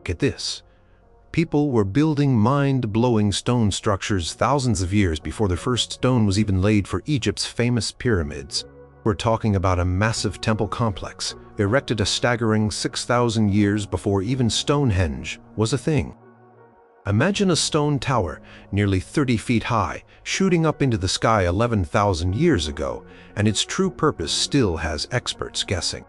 Get this. People were building mind-blowing stone structures thousands of years before the first stone was even laid for Egypt's famous pyramids. We're talking about a massive temple complex, erected a staggering 6,000 years before even Stonehenge was a thing. Imagine a stone tower, nearly 30 feet high, shooting up into the sky 11,000 years ago, and its true purpose still has experts guessing.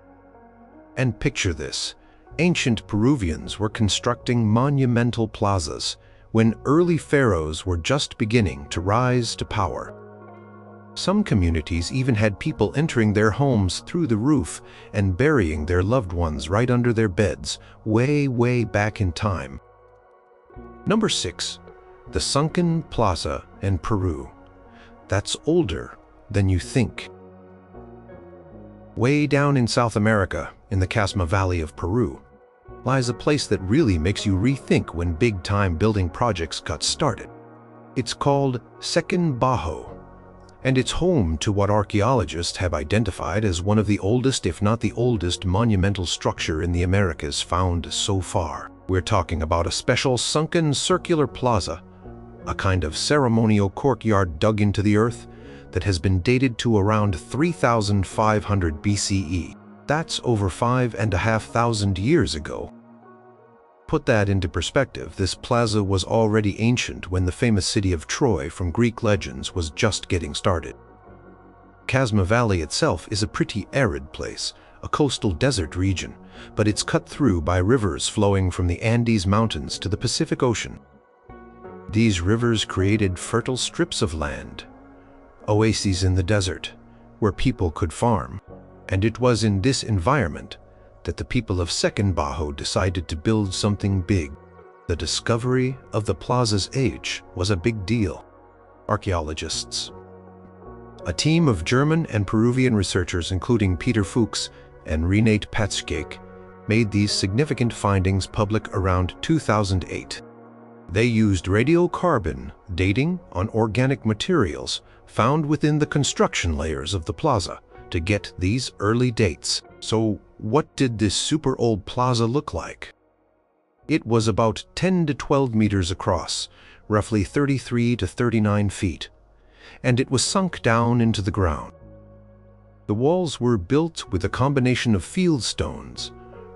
And picture this. Ancient Peruvians were constructing monumental plazas when early pharaohs were just beginning to rise to power. Some communities even had people entering their homes through the roof and burying their loved ones right under their beds, way back in time. Number 6. The sunken plaza in Peru. That's older than you think. Way down in South America, in the Casma Valley of Peru, lies a place that really makes you rethink when big-time building projects got started. It's called Sechin Bajo, and it's home to what archaeologists have identified as one of the oldest, if not the oldest, monumental structure in the Americas found so far. We're talking about a special sunken circular plaza, a kind of ceremonial courtyard dug into the earth that has been dated to around 3,500 BCE. That's over 5,500 years ago. Put that into perspective, this plaza was already ancient when the famous city of Troy from Greek legends was just getting started. Casma Valley itself is a pretty arid place, a coastal desert region, but it's cut through by rivers flowing from the Andes Mountains to the Pacific Ocean. These rivers created fertile strips of land, oases in the desert, where people could farm. And it was in this environment that the people of Sechin Bajo decided to build something big. The discovery of the plaza's age was a big deal. Archaeologists, a team of German and Peruvian researchers including Peter Fuchs and Renate Patschke, made these significant findings public around 2008. They used radiocarbon dating on organic materials found within the construction layers of the plaza to get these early dates. So what did this super old plaza look like? It was about 10 to 12 meters across, roughly 33 to 39 feet, and it was sunk down into the ground. The walls were built with a combination of field stones,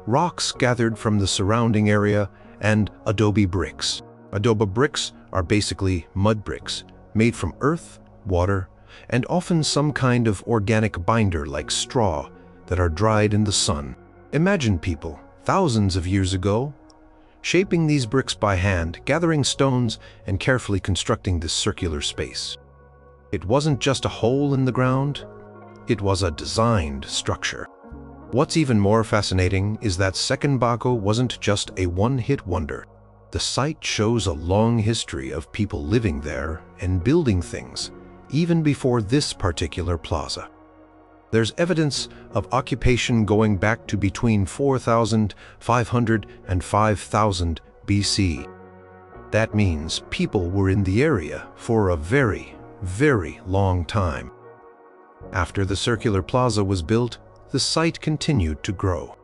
rocks gathered from the surrounding area, and adobe bricks. Adobe bricks are basically mud bricks made from earth, water, and often some kind of organic binder like straw that are dried in the sun. Imagine people, thousands of years ago, shaping these bricks by hand, gathering stones, and carefully constructing this circular space. It wasn't just a hole in the ground, it was a designed structure. What's even more fascinating is that Sechin Bajo wasn't just a one-hit wonder. The site shows a long history of people living there and building things, even before this particular plaza. There's evidence of occupation going back to between 4,500 and 5,000 BC. That means people were in the area for a very long time. After the circular plaza was built, the site continued to grow.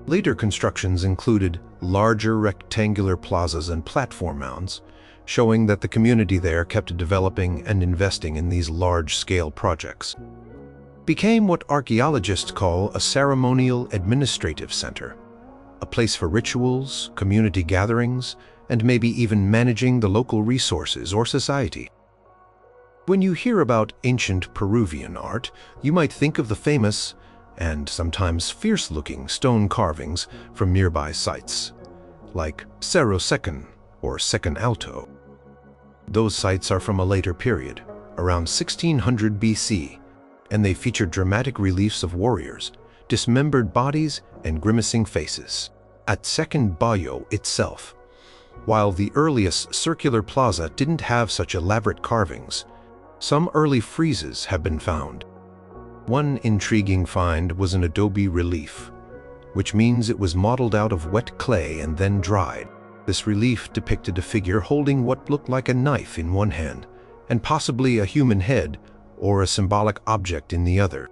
Later constructions included larger rectangular plazas and platform mounds, showing that the community there kept developing and investing in these large-scale projects. Became what archaeologists call a ceremonial administrative center, a place for rituals, community gatherings, and maybe even managing the local resources or society. When you hear about ancient Peruvian art, you might think of the famous and sometimes fierce-looking stone carvings from nearby sites, like Cerro Sechin or Sechin Alto. Those sites are from a later period, around 1600 BC, and they feature dramatic reliefs of warriors, dismembered bodies, and grimacing faces. At Sechin Bajo itself, while the earliest circular plaza didn't have such elaborate carvings, some early friezes have been found. One intriguing find was an adobe relief, which means it was modeled out of wet clay and then dried. This relief depicted a figure holding what looked like a knife in one hand, and possibly a human head or a symbolic object in the other.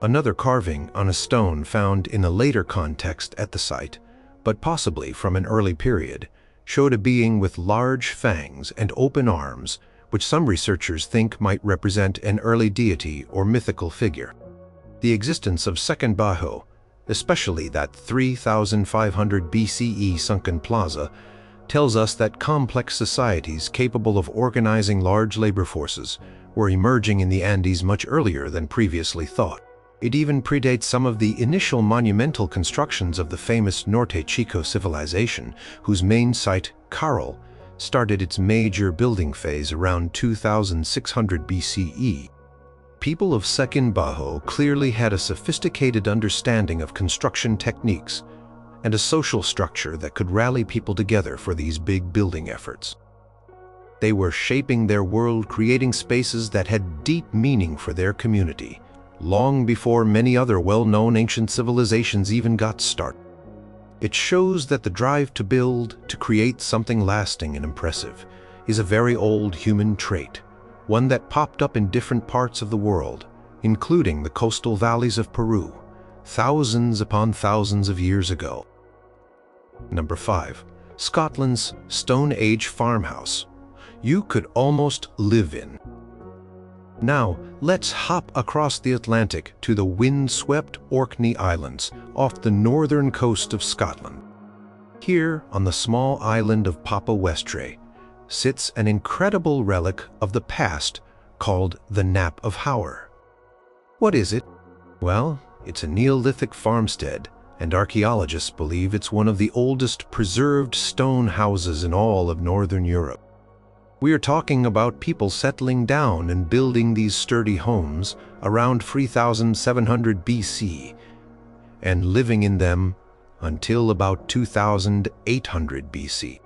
Another carving on a stone found in a later context at the site but possibly from an early period, showed a being with large fangs and open arms, which some researchers think might represent an early deity or mythical figure. The existence of Sechin Bajo, especially that 3500 BCE sunken plaza, tells us that complex societies capable of organizing large labor forces were emerging in the Andes much earlier than previously thought. It even predates some of the initial monumental constructions of the famous Norte Chico civilization, whose main site, Caral, started its major building phase around 2600 BCE. People of Sechin Bajo clearly had a sophisticated understanding of construction techniques and a social structure that could rally people together for these big building efforts. They were shaping their world, creating spaces that had deep meaning for their community, long before many other well-known ancient civilizations even got started. It shows that the drive to build, to create something lasting and impressive, is a very old human trait, one that popped up in different parts of the world, including the coastal valleys of Peru, thousands upon thousands of years ago. Number 5. Scotland's Stone Age farmhouse. You could almost live in. Now, let's hop across the Atlantic to the wind-swept Orkney Islands off the northern coast of Scotland. Here, on the small island of Papa Westray, sits an incredible relic of the past called the Knap of Howar. What is it? Well, it's a Neolithic farmstead, and archaeologists believe it's one of the oldest preserved stone houses in all of Northern Europe. We are talking about people settling down and building these sturdy homes around 3700 BC and living in them until about 2800 BC.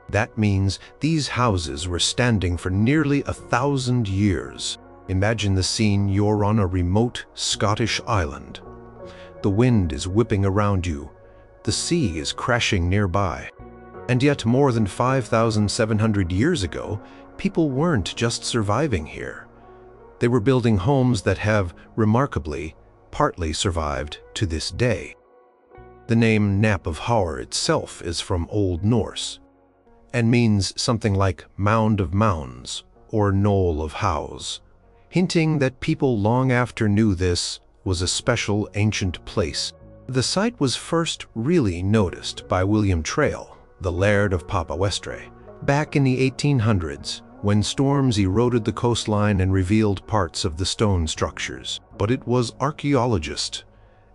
That means these houses were standing for nearly 1,000 years. Imagine the scene: you're on a remote Scottish island. The wind is whipping around you. The sea is crashing nearby. And yet, more than 5,700 years ago, people weren't just surviving here. They were building homes that have, remarkably, partly survived to this day. The name Knap of Howar itself is from Old Norse and means something like mound of mounds or knoll of hows, hinting that people long after knew this was a special ancient place. The site was first really noticed by William Trail, the Laird of Papa Westray, back in the 1800s when storms eroded the coastline and revealed parts of the stone structures. But it was archaeologist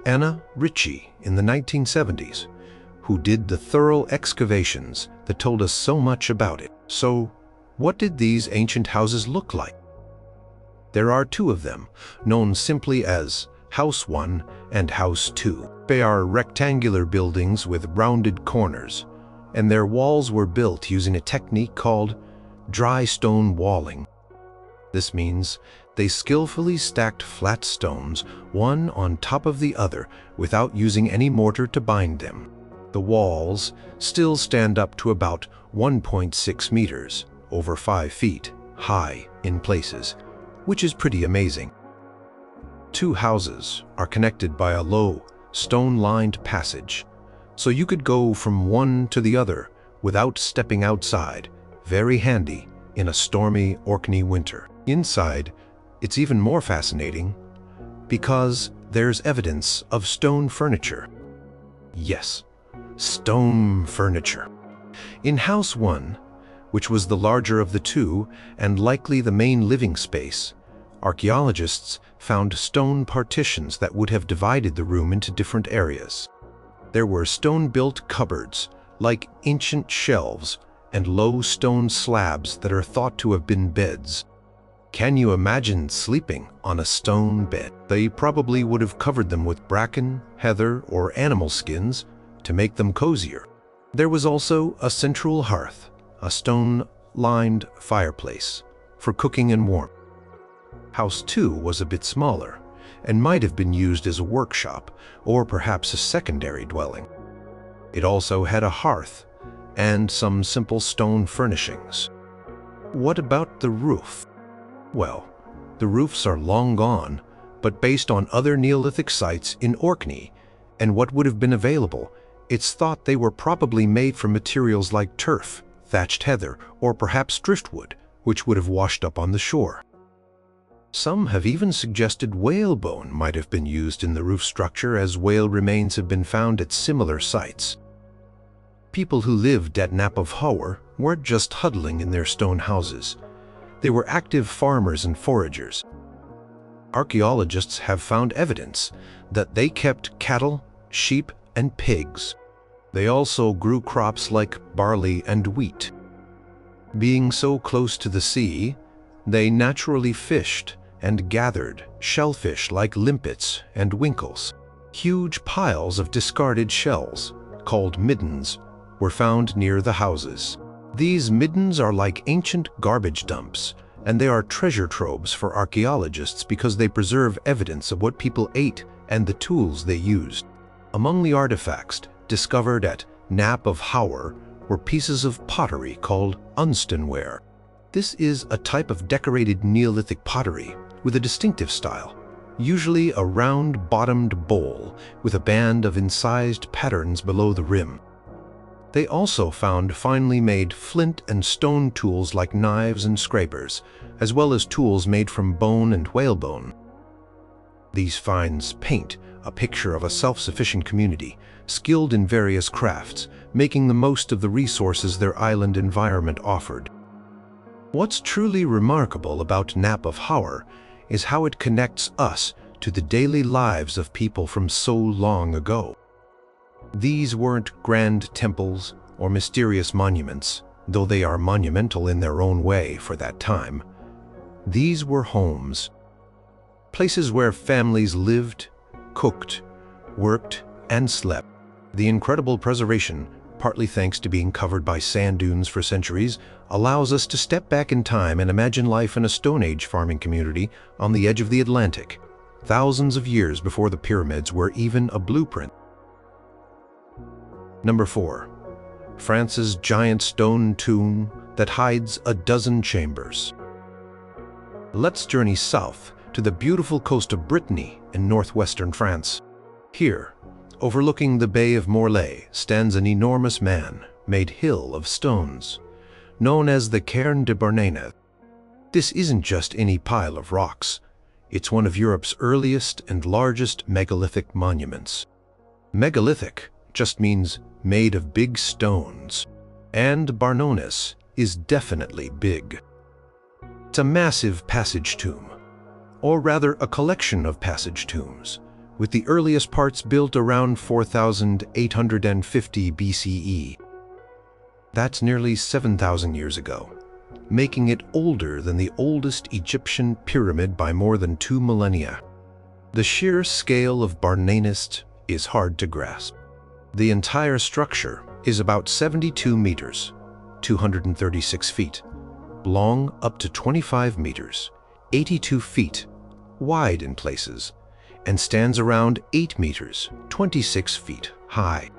Anna Ritchie in the 1970s who did the thorough excavations that told us so much about it. So, what did these ancient houses look like? There are two of them, known simply as House 1 and House 2. They are rectangular buildings with rounded corners, and their walls were built using a technique called dry stone walling. This means they skillfully stacked flat stones one on top of the other without using any mortar to bind them. The walls still stand up to about 1.6 meters, over 5 feet, high in places, which is pretty amazing. Two houses are connected by a low, stone-lined passage, so you could go from one to the other without stepping outside. Very handy in a stormy Orkney winter. Inside, it's even more fascinating because there's evidence of stone furniture. Yes, stone furniture. In House 1, which was the larger of the two and likely the main living space, archaeologists found stone partitions that would have divided the room into different areas. There were stone-built cupboards, like ancient shelves, and low stone slabs that are thought to have been beds. Can you imagine sleeping on a stone bed? They probably would have covered them with bracken, heather, or animal skins to make them cozier. There was also a central hearth, a stone-lined fireplace for cooking and warmth. House 2 was a bit smaller and might have been used as a workshop or perhaps a secondary dwelling. It also had a hearth and some simple stone furnishings. What about the roof? Well, the roofs are long gone, but based on other Neolithic sites in Orkney and what would have been available, It's thought they were probably made from materials like turf, thatched heather, or perhaps driftwood, which would have washed up on the shore. Some have even suggested whalebone might have been used in the roof structure, as whale remains have been found at similar sites. People who lived at Knap of Howar weren't just huddling in their stone houses. They were active farmers and foragers. Archaeologists have found evidence that they kept cattle, sheep, and pigs. They also grew crops like barley and wheat. Being so close to the sea, they naturally fished and gathered shellfish like limpets and winkles. Huge piles of discarded shells, called middens, were found near the houses. These middens are like ancient garbage dumps, and they are treasure troves for archaeologists because they preserve evidence of what people ate and the tools they used. Among the artifacts discovered at Knap of Howar were pieces of pottery called unstoneware. This is a type of decorated Neolithic pottery with a distinctive style, usually a round-bottomed bowl with a band of incised patterns below the rim. They also found finely made flint and stone tools like knives and scrapers, as well as tools made from bone and whalebone. These finds paint a picture of a self-sufficient community, skilled in various crafts, making the most of the resources their island environment offered. What's truly remarkable about Knap of Howar is how it connects us to the daily lives of people from so long ago. These weren't grand temples or mysterious monuments, though they are monumental in their own way for that time. These were homes, places where families lived, cooked, worked, and slept. The incredible preservation, partly thanks to being covered by sand dunes for centuries, allows us to step back in time and imagine life in a Stone Age farming community on the edge of the Atlantic, thousands of years before the pyramids were even a blueprint. Number 4. France's giant stone tomb that hides a dozen chambers. Let's journey south to the beautiful coast of Brittany in northwestern France. Here, overlooking the Bay of Morlaix, stands an enormous man-made hill of stones, known as the Cairn de Barnénes. This isn't just any pile of rocks. It's one of Europe's earliest and largest megalithic monuments. Megalithic just means made of big stones, and Barnénes is definitely big. It's a massive passage tomb, or rather a collection of passage tombs, with the earliest parts built around 4,850 BCE. That's nearly 7,000 years ago, making it older than the oldest Egyptian pyramid by more than 2 millennia. The sheer scale of Barnénes is hard to grasp. The entire structure is about 72 meters, 236 feet, long up to 25 meters, 82 feet, wide in places, and stands around 8 meters, 26 feet high.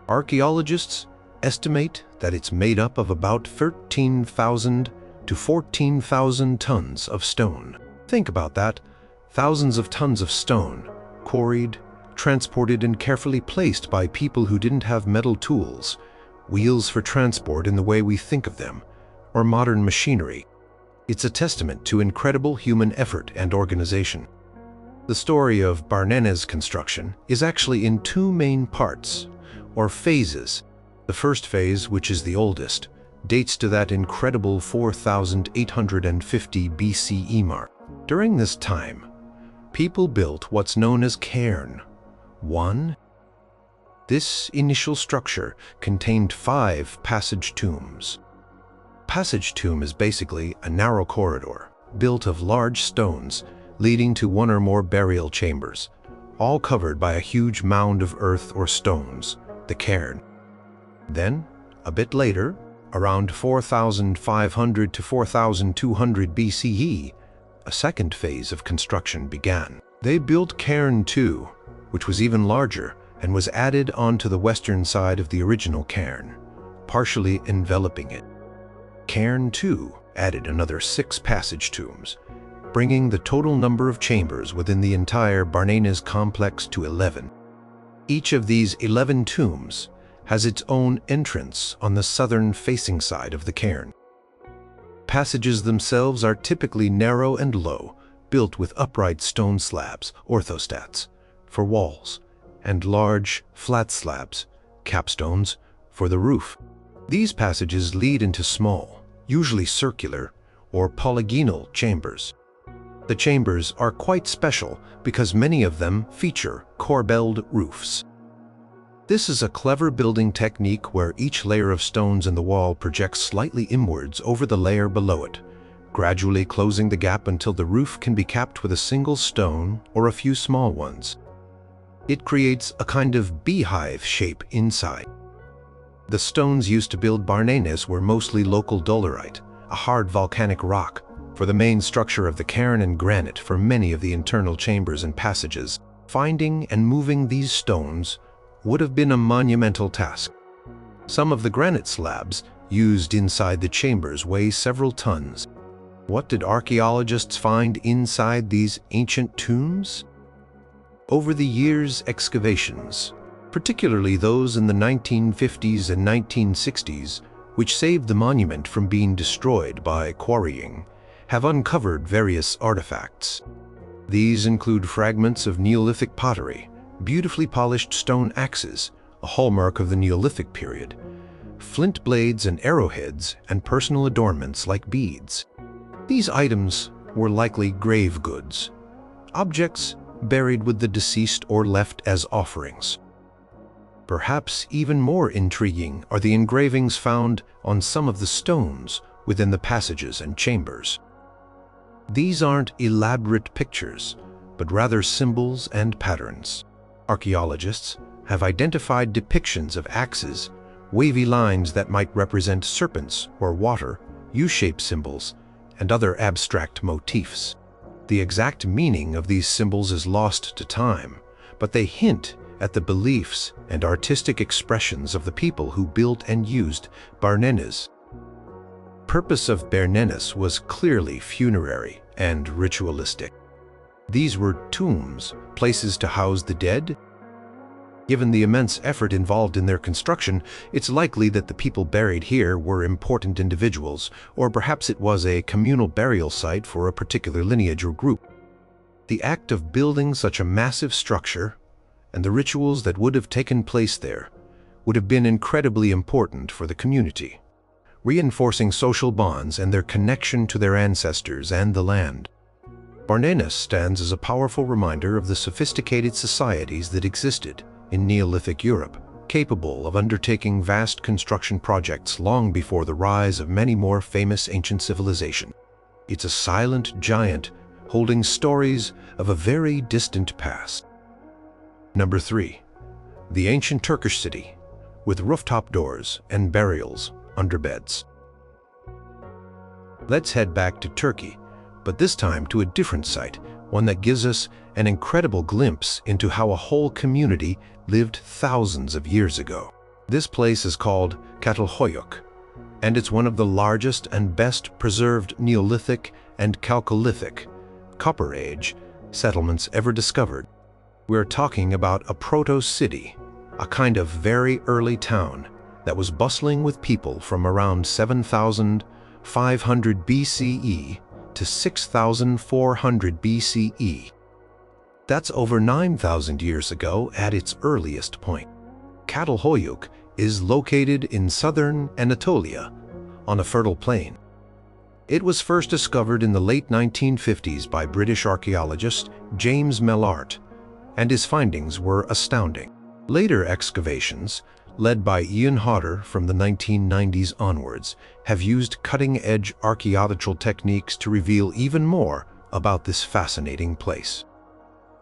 Archaeologists estimate that it's made up of about 13,000 to 14,000 tons of stone. Think about that. Thousands of tons of stone, quarried, transported, and carefully placed by people who didn't have metal tools, wheels for transport in the way we think of them, or modern machinery. It's a testament to incredible human effort and organization. The story of Barnénes construction is actually in 2 main parts, or phases. The first phase, which is the oldest, dates to that incredible 4,850 BCE mark. During this time, people built what's known as cairn. 1. This initial structure contained 5 passage tombs. Passage tomb is basically a narrow corridor built of large stones leading to 1 or more burial chambers, all covered by a huge mound of earth or stones, the cairn. Then, a bit later, around 4,500 to 4,200 BCE, a second phase of construction began. They built Cairn 2, which was even larger and was added onto the western side of the original cairn, partially enveloping it. Cairn 2 added another 6 passage tombs, bringing the total number of chambers within the entire Barnénes complex to 11. Each of these 11 tombs has its own entrance on the southern-facing side of the cairn. Passages themselves are typically narrow and low, built with upright stone slabs, orthostats, for walls, and large, flat slabs, capstones, for the roof. These passages lead into small, usually circular, or polygonal chambers. The chambers are quite special because many of them feature corbelled roofs. This is a clever building technique where each layer of stones in the wall projects slightly inwards over the layer below it, gradually closing the gap until the roof can be capped with a single stone or a few small ones. It creates a kind of beehive shape inside. The stones used to build barnenes were mostly local dolerite, a hard volcanic rock, for the main structure of the cairn, and granite for many of the internal chambers and passages. Finding and moving these stones would have been a monumental task. Some of the granite slabs used inside the chambers weigh several tons. What did archaeologists find inside these ancient tombs? Over the years, excavations, particularly those in the 1950s and 1960s, which saved the monument from being destroyed by quarrying, have uncovered various artifacts. These include fragments of Neolithic pottery, beautifully polished stone axes, a hallmark of the Neolithic period, flint blades and arrowheads, and personal adornments like beads. These items were likely grave goods, objects buried with the deceased or left as offerings. Perhaps even more intriguing are the engravings found on some of the stones within the passages and chambers. These aren't elaborate pictures, but rather symbols and patterns. Archaeologists have identified depictions of axes, wavy lines that might represent serpents or water, U-shaped symbols, and other abstract motifs. The exact meaning of these symbols is lost to time, but they hint at the beliefs and artistic expressions of the people who built and used barnenes. Purpose of barnenes was clearly funerary and ritualistic. These were tombs, places to house the dead. Given the immense effort involved in their construction, it's likely that the people buried here were important individuals, or perhaps it was a communal burial site for a particular lineage or group. The act of building such a massive structure, and the rituals that would have taken place there, would have been incredibly important for the community, reinforcing social bonds and their connection to their ancestors and the land. Barnenes stands as a powerful reminder of the sophisticated societies that existed in Neolithic Europe, capable of undertaking vast construction projects long before the rise of many more famous ancient civilizations. It's a silent giant holding stories of a very distant past. Number 3. The ancient Turkish city, with rooftop doors and burials under beds. Let's head back to Turkey, but this time to a different site, one that gives us an incredible glimpse into how a whole community lived thousands of years ago. This place is called Çatalhöyük, and it's one of the largest and best preserved Neolithic and Chalcolithic, Copper Age, settlements ever discovered. We're talking about a proto-city, a kind of very early town that was bustling with people from around 7,500 BCE to 6,400 BCE. That's over 9,000 years ago at its earliest point. Çatalhöyük is located in southern Anatolia on a fertile plain. It was first discovered in the late 1950s by British archaeologist James Mellart, and his findings were astounding. Later excavations, led by Ian Hodder from the 1990s onwards, have used cutting-edge archaeological techniques to reveal even more about this fascinating place.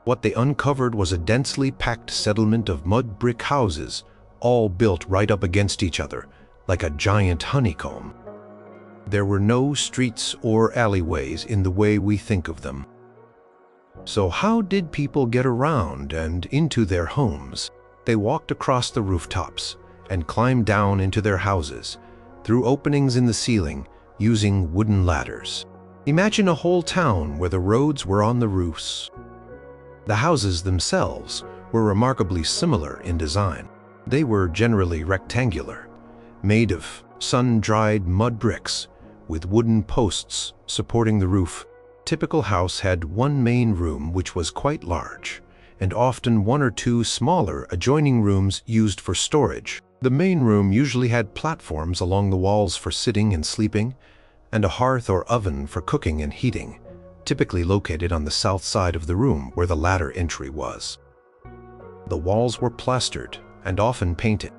What they uncovered was a densely packed settlement of mud brick houses, all built right up against each other, like a giant honeycomb. There were no streets or alleyways in the way we think of them. So how did people get around and into their homes? They walked across the rooftops and climbed down into their houses, through openings in the ceiling, using wooden ladders. Imagine a whole town where the roads were on the roofs. The houses themselves were remarkably similar in design. They were generally rectangular, made of sun-dried mud bricks, with wooden posts supporting the roof. Typical house had one main room which was quite large, and often one or two smaller adjoining rooms used for storage. The main room usually had platforms along the walls for sitting and sleeping, and a hearth or oven for cooking and heating, typically located on the south side of the room where the ladder entry was. The walls were plastered and often painted.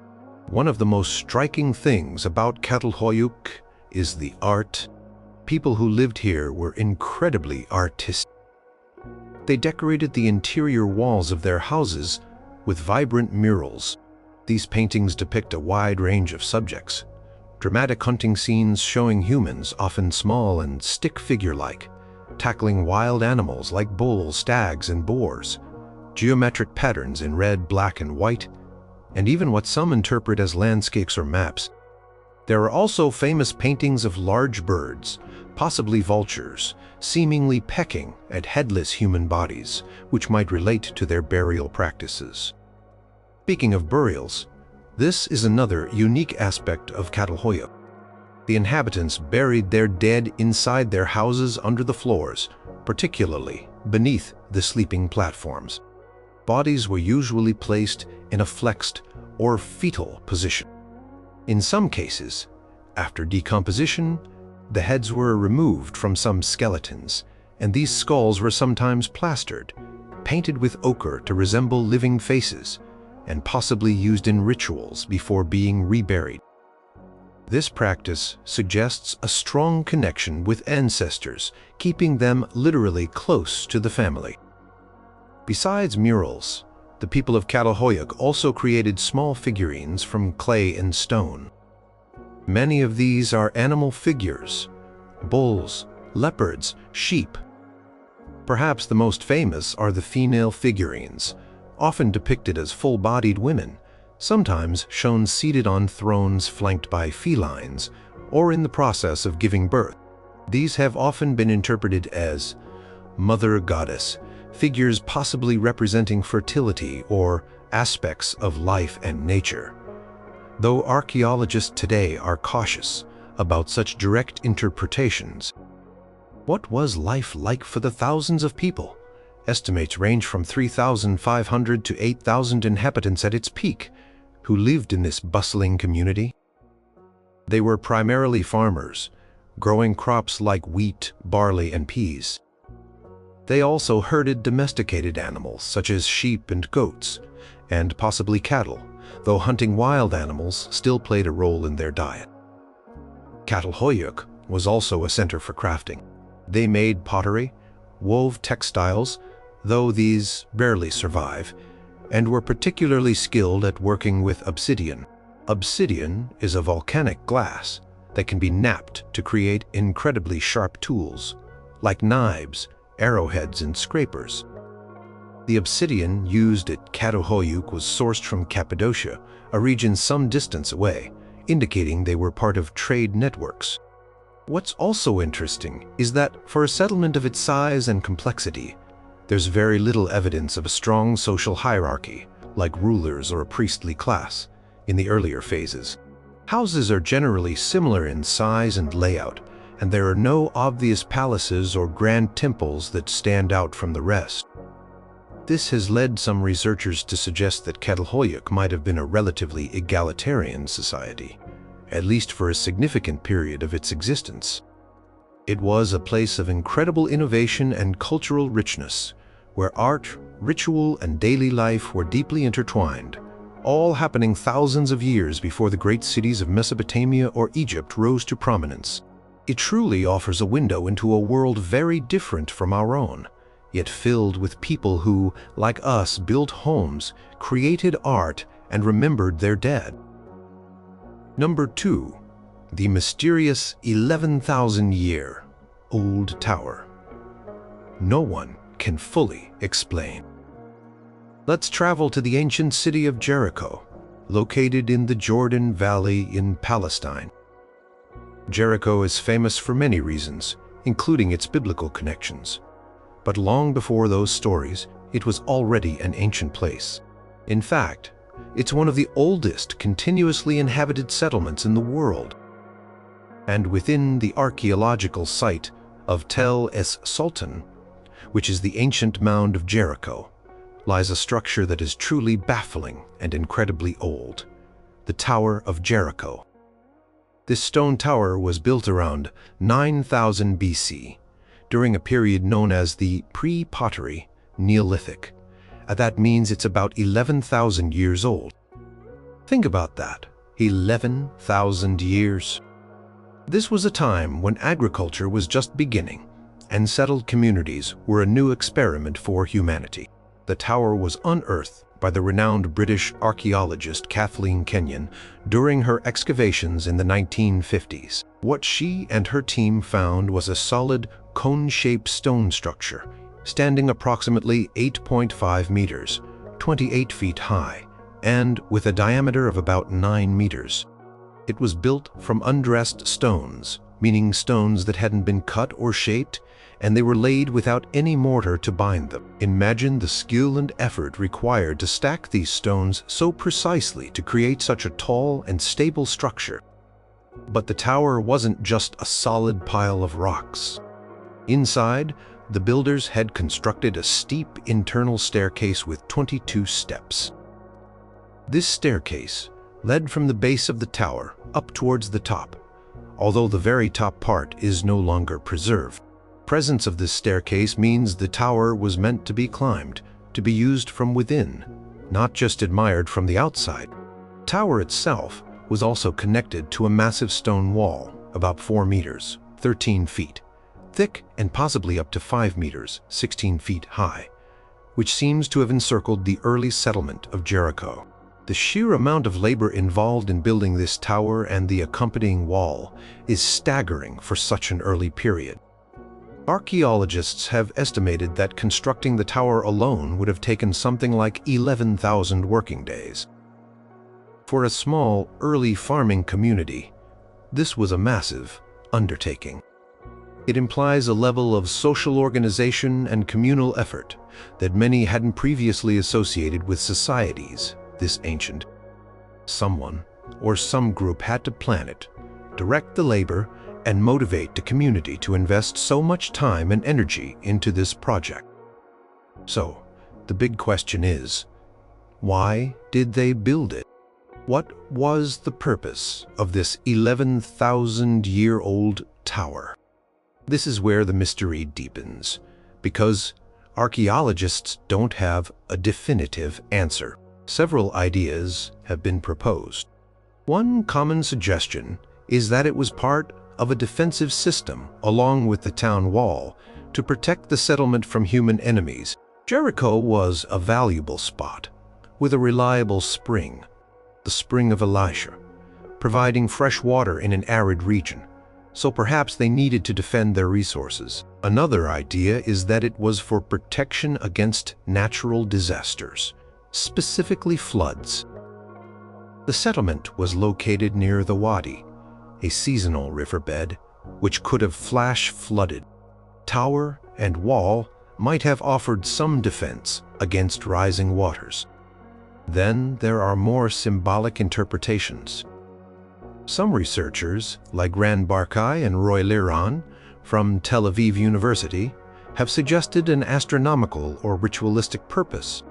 One of the most striking things about Çatalhöyük is the art. People who lived here were incredibly artistic. They decorated the interior walls of their houses with vibrant murals. These paintings depict a wide range of subjects. Dramatic hunting scenes showing humans, often small and stick figure-like, tackling wild animals like bulls, stags, and boars, geometric patterns in red, black, and white, and even what some interpret as landscapes or maps. There are also famous paintings of large birds, possibly vultures, seemingly pecking at headless human bodies, which might relate to their burial practices. Speaking of burials, this is another unique aspect of Çatalhöyük. The inhabitants buried their dead inside their houses under the floors, particularly beneath the sleeping platforms. Bodies were usually placed in a flexed or fetal position. In some cases, after decomposition, the heads were removed from some skeletons, and these skulls were sometimes plastered, painted with ochre to resemble living faces, and possibly used in rituals before being reburied. This practice suggests a strong connection with ancestors, keeping them literally close to the family. Besides murals, the people of Çatalhöyük also created small figurines from clay and stone. Many of these are animal figures: bulls, leopards, sheep. Perhaps the most famous are the female figurines, often depicted as full-bodied women, sometimes shown seated on thrones flanked by felines, or in the process of giving birth. These have often been interpreted as mother goddess, figures possibly representing fertility or aspects of life and nature. Though archaeologists today are cautious about such direct interpretations, what was life like for the thousands of people? Estimates range from 3,500 to 8,000 inhabitants at its peak who lived in this bustling community. They were primarily farmers, growing crops like wheat, barley, and peas. They also herded domesticated animals such as sheep and goats, and possibly cattle, though hunting wild animals still played a role in their diet. Çatalhöyük was also a center for crafting. They made pottery, wove textiles, though these barely survive, and were particularly skilled at working with obsidian. Obsidian is a volcanic glass that can be knapped to create incredibly sharp tools, like knives, arrowheads, and scrapers. The obsidian used at Çatalhöyük was sourced from Cappadocia, a region some distance away, indicating they were part of trade networks. What's also interesting is that for a settlement of its size and complexity, there's very little evidence of a strong social hierarchy, like rulers or a priestly class, in the earlier phases. Houses are generally similar in size and layout, and there are no obvious palaces or grand temples that stand out from the rest. This has led some researchers to suggest that Çatalhöyük might have been a relatively egalitarian society, at least for a significant period of its existence. It was a place of incredible innovation and cultural richness, where art, ritual, and daily life were deeply intertwined, all happening thousands of years before the great cities of Mesopotamia or Egypt rose to prominence. It truly offers a window into a world very different from our own, yet filled with people who, like us, built homes, created art, and remembered their dead. Number 2. The mysterious 11,000-year-old tower. No one can fully explain. Let's travel to the ancient city of Jericho, located in the Jordan Valley in Palestine. Jericho is famous for many reasons, including its biblical connections. But long before those stories, it was already an ancient place. In fact, it's one of the oldest continuously inhabited settlements in the world. And within the archaeological site of Tel es Sultan, which is the ancient mound of Jericho, lies a structure that is truly baffling and incredibly old, the Tower of Jericho. This stone tower was built around 9000 BC, during a period known as the pre-pottery Neolithic. That means it's about 11,000 years old. Think about that, 11,000 years. This was a time when agriculture was just beginning, and settled communities were a new experiment for humanity. The tower was unearthed by the renowned British archaeologist Kathleen Kenyon during her excavations in the 1950s. What she and her team found was a solid, cone-shaped stone structure, standing approximately 8.5 meters, 28 feet high, and with a diameter of about 9 meters. It was built from undressed stones, meaning stones that hadn't been cut or shaped, and they were laid without any mortar to bind them. Imagine the skill and effort required to stack these stones so precisely to create such a tall and stable structure. But the tower wasn't just a solid pile of rocks. Inside, the builders had constructed a steep internal staircase with 22 steps. This staircase led from the base of the tower up towards the top, although the very top part is no longer preserved. Presence of this staircase means the tower was meant to be climbed, to be used from within, not just admired from the outside. The tower itself was also connected to a massive stone wall, about 4 meters, 13 feet, thick and possibly up to 5 meters, 16 feet high, which seems to have encircled the early settlement of Jericho. The sheer amount of labor involved in building this tower and the accompanying wall is staggering for such an early period. Archaeologists have estimated that constructing the tower alone would have taken something like 11,000 working days. For a small, early farming community, this was a massive undertaking. It implies a level of social organization and communal effort that many hadn't previously associated with societies this ancient. Someone or some group had to plan it, direct the labor, and motivate the community to invest so much time and energy into this project. So, the big question is, why did they build it? What was the purpose of this 11,000-year-old tower? This is where the mystery deepens, because archaeologists don't have a definitive answer. Several ideas have been proposed. One common suggestion is that it was part of a defensive system along with the town wall to protect the settlement from human enemies. Jericho was a valuable spot with a reliable spring, the Spring of Elisha, providing fresh water in an arid region, so perhaps they needed to defend their resources. Another idea is that it was for protection against natural disasters, specifically floods. The settlement was located near the Wadi, a seasonal riverbed which could have flash flooded. Tower and wall might have offered some defense against rising waters. Then there are more symbolic interpretations. Some researchers, like Rand Barkai and Roy Liran from Tel Aviv University, have suggested an astronomical or ritualistic purpose.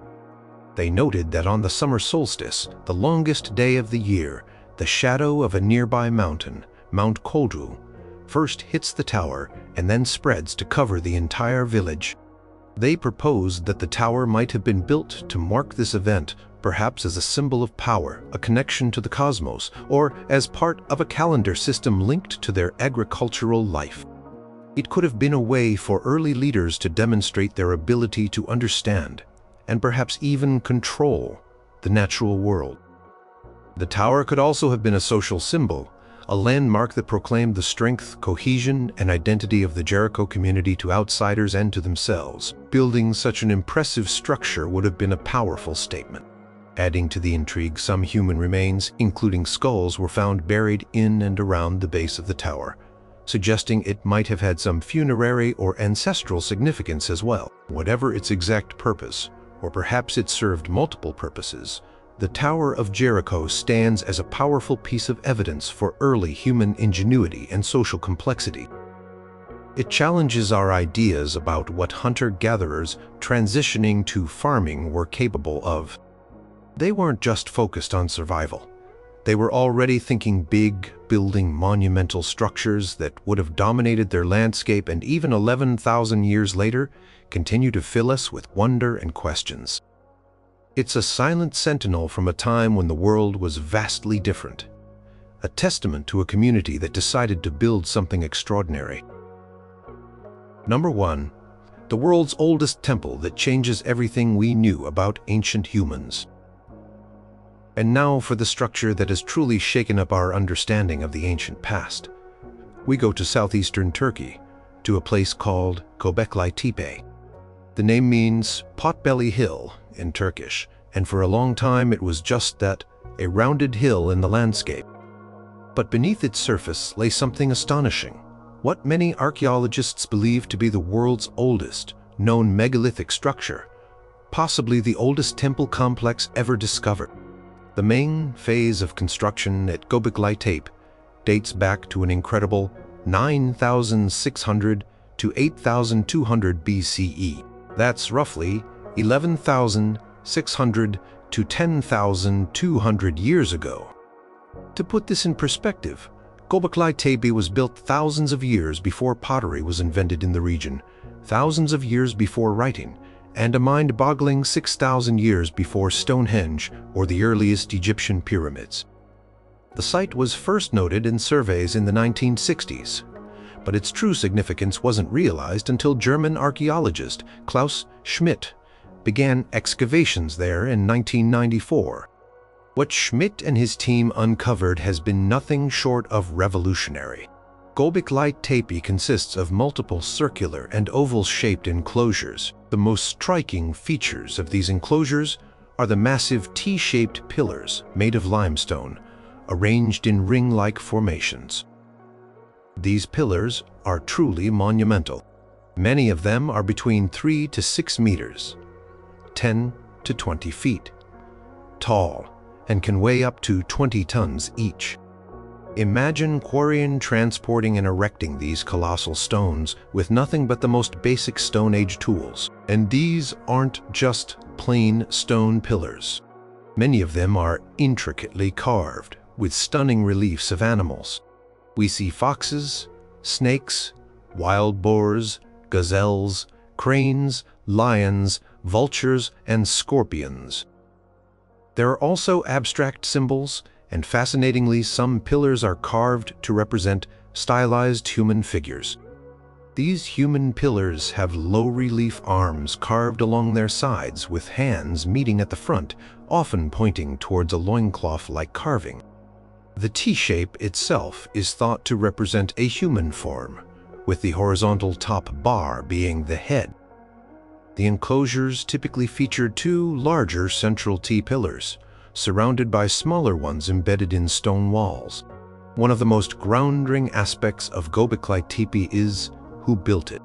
They noted that on the summer solstice, the longest day of the year, the shadow of a nearby mountain, Mount Koldru, first hits the tower and then spreads to cover the entire village. They proposed that the tower might have been built to mark this event, perhaps as a symbol of power, a connection to the cosmos, or as part of a calendar system linked to their agricultural life. It could have been a way for early leaders to demonstrate their ability to understand and perhaps even control the natural world. The tower could also have been a social symbol, a landmark that proclaimed the strength, cohesion, and identity of the Jericho community to outsiders and to themselves. Building such an impressive structure would have been a powerful statement. Adding to the intrigue, some human remains, including skulls, were found buried in and around the base of the tower, suggesting it might have had some funerary or ancestral significance as well. Whatever its exact purpose, or perhaps it served multiple purposes, the Tower of Jericho stands as a powerful piece of evidence for early human ingenuity and social complexity. It challenges our ideas about what hunter-gatherers transitioning to farming were capable of. They weren't just focused on survival. They were already thinking big, building monumental structures that would have dominated their landscape and even 11,000 years later continue to fill us with wonder and questions. It's a silent sentinel from a time when the world was vastly different, a testament to a community that decided to build something extraordinary. Number 1. The world's oldest temple that changes everything we knew about ancient humans. And now for the structure that has truly shaken up our understanding of the ancient past. We go to southeastern Turkey, to a place called Göbekli Tepe. The name means potbelly hill in Turkish, and for a long time it was just that, a rounded hill in the landscape. But beneath its surface lay something astonishing, what many archaeologists believe to be the world's oldest known megalithic structure, possibly the oldest temple complex ever discovered. The main phase of construction at Göbekli Tepe dates back to an incredible 9,600 to 8,200 BCE. That's roughly 11,600 to 10,200 years ago. To put this in perspective, Göbekli Tepe was built thousands of years before pottery was invented in the region, thousands of years before writing, and a mind-boggling 6,000 years before Stonehenge or the earliest Egyptian pyramids. The site was first noted in surveys in the 1960s, but its true significance wasn't realized until German archaeologist Klaus Schmidt began excavations there in 1994. What Schmidt and his team uncovered has been nothing short of revolutionary. Göbekli Tepe consists of multiple circular and oval-shaped enclosures. The most striking features of these enclosures are the massive T-shaped pillars made of limestone, arranged in ring-like formations. These pillars are truly monumental. Many of them are between 3 to 6 meters, 10 to 20 feet, tall, and can weigh up to 20 tons each. Imagine quarrying, transporting, and erecting these colossal stones with nothing but the most basic Stone Age tools. And these aren't just plain stone pillars. Many of them are intricately carved with stunning reliefs of animals. We see foxes, snakes, wild boars, gazelles, cranes, lions, vultures, and scorpions. There are also abstract symbols, and fascinatingly, some pillars are carved to represent stylized human figures. These human pillars have low-relief arms carved along their sides with hands meeting at the front, often pointing towards a loincloth-like carving. The T-shape itself is thought to represent a human form, with the horizontal top bar being the head. The enclosures typically feature 2 larger central T-pillars, surrounded by smaller ones embedded in stone walls. One of the most groundbreaking aspects of Göbekli Tepe is who built it.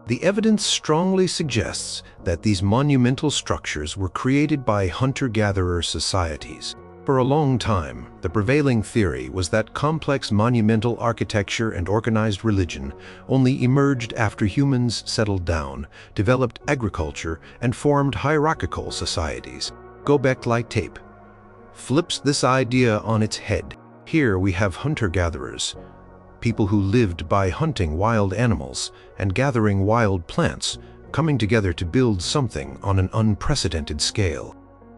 The evidence strongly suggests that these monumental structures were created by hunter-gatherer societies. For a long time, the prevailing theory was that complex monumental architecture and organized religion only emerged after humans settled down, developed agriculture, and formed hierarchical societies. Göbekli Tepe flips this idea on its head. Here we have hunter-gatherers, people who lived by hunting wild animals and gathering wild plants, coming together to build something on an unprecedented scale.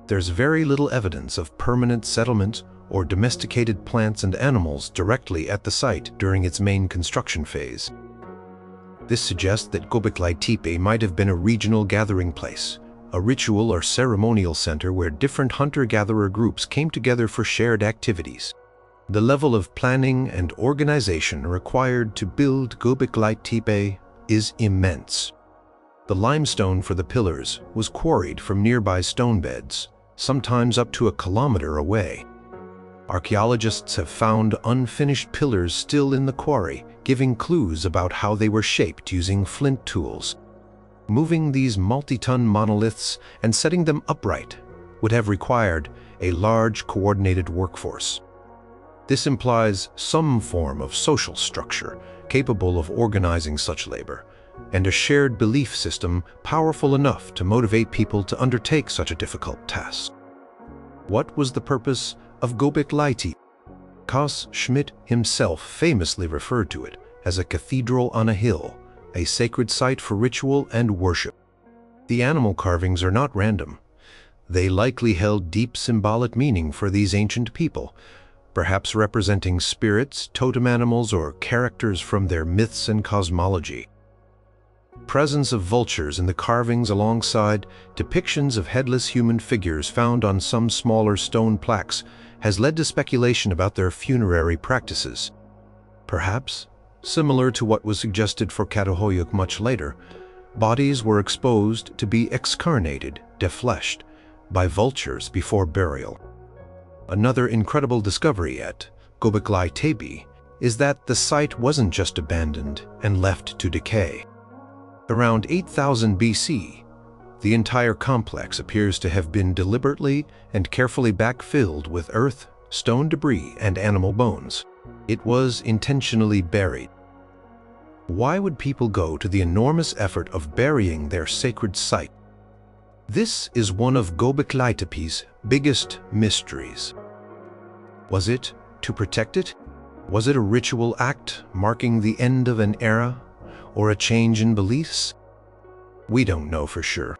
There's very little evidence of permanent settlement or domesticated plants and animals directly at the site during its main construction phase. This suggests that Göbekli Tepe might have been a regional gathering place, a ritual or ceremonial center where different hunter-gatherer groups came together for shared activities. The level of planning and organization required to build Göbekli Tepe is immense. The limestone for the pillars was quarried from nearby stone beds, sometimes up to 1 kilometer away. Archaeologists have found unfinished pillars still in the quarry, giving clues about how they were shaped using flint tools. Moving these multi-ton monoliths and setting them upright would have required a large coordinated workforce. This implies some form of social structure capable of organizing such labor, and a shared belief system powerful enough to motivate people to undertake such a difficult task. What was the purpose of Göbekli Tepe? Carl Schmidt himself famously referred to it as a cathedral on a hill, a sacred site for ritual and worship. The animal carvings are not random. They likely held deep symbolic meaning for these ancient people, perhaps representing spirits, totem animals, or characters from their myths and cosmology. Presence of vultures in the carvings alongside depictions of headless human figures found on some smaller stone plaques has led to speculation about their funerary practices. Perhaps, similar to what was suggested for Çatalhöyük much later, bodies were exposed to be excarnated, defleshed, by vultures before burial. Another incredible discovery at Göbekli Tepe is that the site wasn't just abandoned and left to decay. Around 8000 BC, the entire complex appears to have been deliberately and carefully backfilled with earth, stone debris, and animal bones. It was intentionally buried. Why would people go to the enormous effort of burying their sacred site? This is one of Göbekli Tepe's biggest mysteries. Was it to protect it? Was it a ritual act marking the end of an era, or a change in beliefs? We don't know for sure.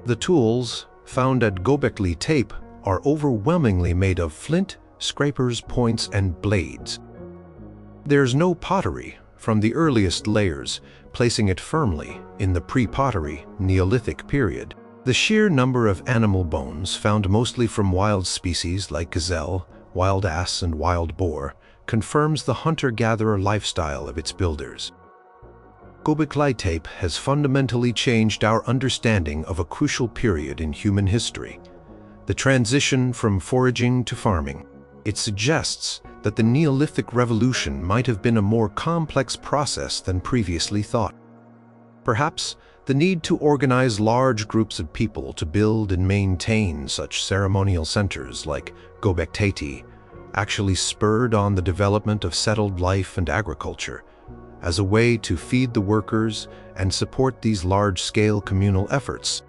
The tools found at Göbekli Tepe are overwhelmingly made of flint, scrapers, points, and blades. There's no pottery from the earliest layers, placing it firmly in the pre-pottery Neolithic period. The sheer number of animal bones found mostly from wild species like gazelle, wild ass, and wild boar confirms the hunter-gatherer lifestyle of its builders. Göbekli Tepe has fundamentally changed our understanding of a crucial period in human history, the transition from foraging to farming. It suggests that the Neolithic revolution might have been a more complex process than previously thought. Perhaps the need to organize large groups of people to build and maintain such ceremonial centers like Göbekli Tepe actually spurred on the development of settled life and agriculture as a way to feed the workers and support these large-scale communal efforts.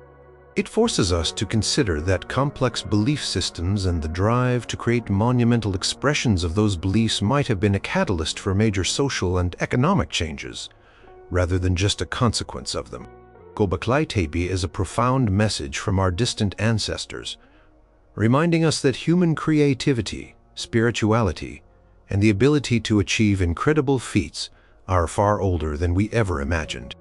It forces us to consider that complex belief systems and the drive to create monumental expressions of those beliefs might have been a catalyst for major social and economic changes, rather than just a consequence of them. Göbekli Tepe is a profound message from our distant ancestors, reminding us that human creativity, spirituality, and the ability to achieve incredible feats are far older than we ever imagined.